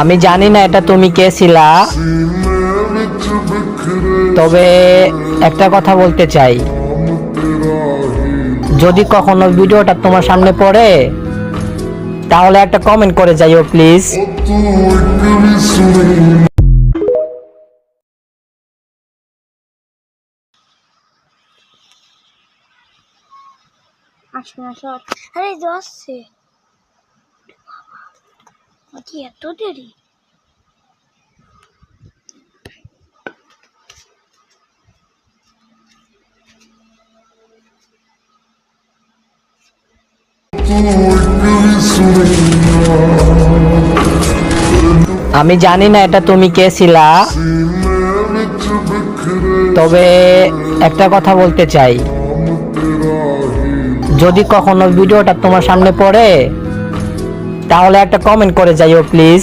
আমি জানি না এটা তুমি কে ছিলা, তবে একটা কথা বলতে চাই, যদি কখনো ভিডিওটা তোমার সামনে পড়ে তাহলে একটা কমেন্ট করে যাইও প্লিজ। আসবে না সর। আরে যে আসছে কি এত দেরি? আমি জানি না এটা তুমি কে ছিলা, তবে একটা কথা বলতে চাই, যদি কখনো ভিডিওটা তোমার সামনে পড়ে তাহলে একটা কমেন্ট করে যাইও প্লিজ।